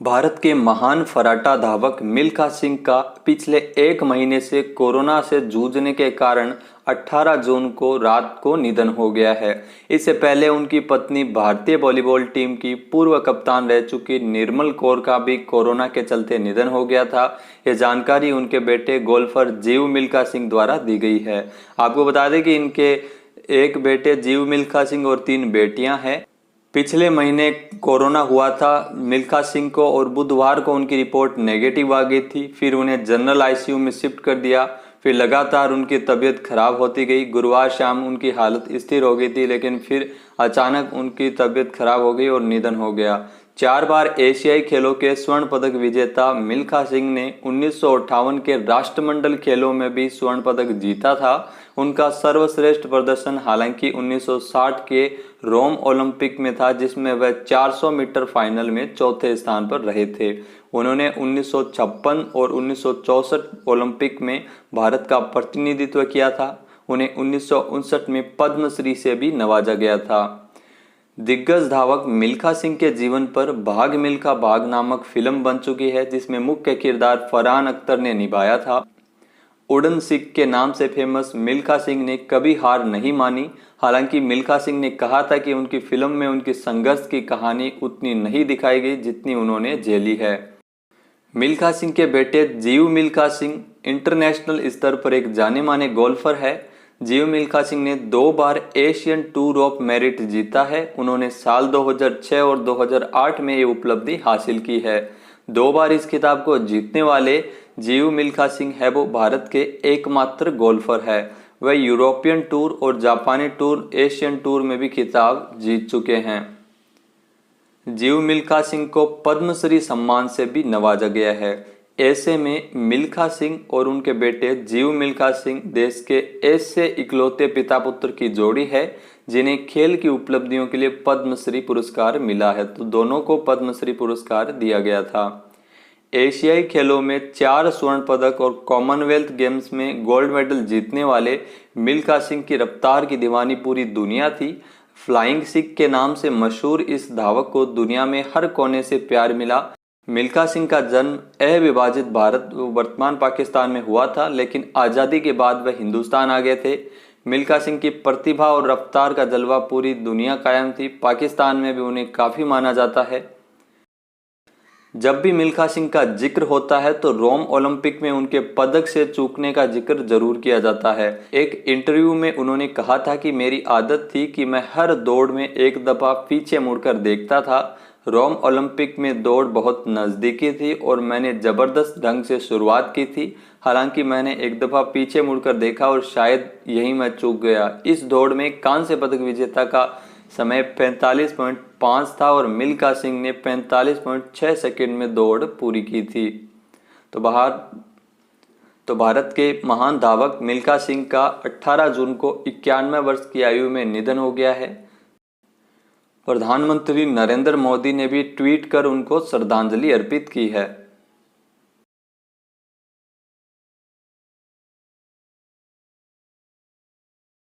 भारत के महान फर्राटा धावक मिल्खा सिंह का पिछले एक महीने से कोरोना से जूझने के कारण 18 जून को रात को निधन हो गया है। इससे पहले उनकी पत्नी भारतीय वॉलीबॉल टीम की पूर्व कप्तान रह चुकी निर्मल कौर का भी कोरोना के चलते निधन हो गया था। यह जानकारी उनके बेटे गोल्फर जीव मिल्खा सिंह द्वारा दी गई है। आपको बता दें कि इनके एक बेटे जीव मिल्खा सिंह और 3 बेटियां हैं। पिछले महीने कोरोना हुआ था मिल्खा सिंह को और बुधवार को उनकी रिपोर्ट नेगेटिव आ गई थी। फिर उन्हें जनरल आईसीयू में शिफ्ट कर दिया। फिर लगातार उनकी तबीयत खराब होती गई। गुरुवार शाम उनकी हालत स्थिर हो गई थी, लेकिन फिर अचानक उनकी तबीयत खराब हो गई और निधन हो गया। 4 बार एशियाई खेलों के स्वर्ण पदक विजेता मिल्खा सिंह ने 1958 के राष्ट्रमंडल खेलों में भी स्वर्ण पदक जीता था। उनका सर्वश्रेष्ठ प्रदर्शन हालांकि 1960 के रोम ओलंपिक में था, जिसमें वह 400 मीटर फाइनल में चौथे स्थान पर रहे थे। उन्होंने 1956 और 1964 ओलंपिक में भारत का प्रतिनिधित्व किया था। उन्हें 1959 में पद्मश्री से भी नवाजा गया था। दिग्गज धावक मिल्खा सिंह के जीवन पर भाग मिल्खा भाग नामक फिल्म बन चुकी है, जिसमें मुख्य किरदार फरहान अख्तर ने निभाया था। उड़न सिख के नाम से फेमस मिल्खा सिंह ने कभी हार नहीं मानी। हालांकि मिल्खा सिंह ने कहा था कि उनकी फिल्म में उनकी संघर्ष की कहानी उतनी नहीं दिखाई गई जितनी उन्होंने झेली है। मिल्खा सिंह के बेटे जीव मिल्खा सिंह इंटरनेशनल स्तर पर एक जाने माने गोल्फर है। जीव मिल्खा सिंह ने 2 बार एशियन टूर ऑफ मेरिट जीता है। उन्होंने साल 2006 और 2008 में ये उपलब्धि हासिल की है। 2 बार इस खिताब को जीतने वाले जीव मिल्खा सिंह है वो भारत के एकमात्र गोल्फर है। वह यूरोपियन टूर और जापानी टूर, एशियन टूर में भी खिताब जीत चुके हैं। जीव मिल्खा सिंह को पद्मश्री सम्मान से भी नवाजा गया है। ऐसे में मिल्खा सिंह और उनके बेटे जीव मिल्खा सिंह देश के ऐसे इकलौते पिता पुत्र की जोड़ी है जिन्हें खेल की उपलब्धियों के लिए पद्मश्री पुरस्कार मिला है। तो दोनों को पद्मश्री पुरस्कार दिया गया था। एशियाई खेलों में 4 स्वर्ण पदक और कॉमनवेल्थ गेम्स में गोल्ड मेडल जीतने वाले मिल्खा सिंह की रफ्तार की दीवानी पूरी दुनिया थी। फ्लाइंग सिख के नाम से मशहूर इस धावक को दुनिया में हर कोने से प्यार मिला। मिल्खा सिंह का जन्म अविभाजित भारत वर्तमान पाकिस्तान में हुआ था, लेकिन आज़ादी के बाद वह हिंदुस्तान आ गए थे। मिल्खा सिंह की प्रतिभा और रफ्तार का जलवा पूरी दुनिया कायम थी। पाकिस्तान में भी उन्हें काफ़ी माना जाता है। जब भी मिल्खा सिंह का जिक्र होता है तो रोम ओलंपिक में उनके पदक से चूकने का जिक्र जरूर किया जाता है। एक इंटरव्यू में उन्होंने कहा था कि मेरी आदत थी कि मैं हर दौड़ में एक दफा पीछे मुड़कर देखता था। रोम ओलंपिक में दौड़ बहुत नज़दीकी थी और मैंने ज़बरदस्त ढंग से शुरुआत की थी। हालांकि मैंने एक दफ़ा पीछे मुड़कर देखा और शायद यही मैं चूक गया। इस दौड़ में कांस्य पदक विजेता का समय 45.5 था और मिल्खा सिंह ने 45.6 सेकंड में दौड़ पूरी की थी। तो भारत के महान धावक मिल्खा सिंह का 18 जून को 91 वर्ष की आयु में निधन हो गया है। प्रधानमंत्री नरेंद्र मोदी ने भी ट्वीट कर उनको श्रद्धांजलि अर्पित की है।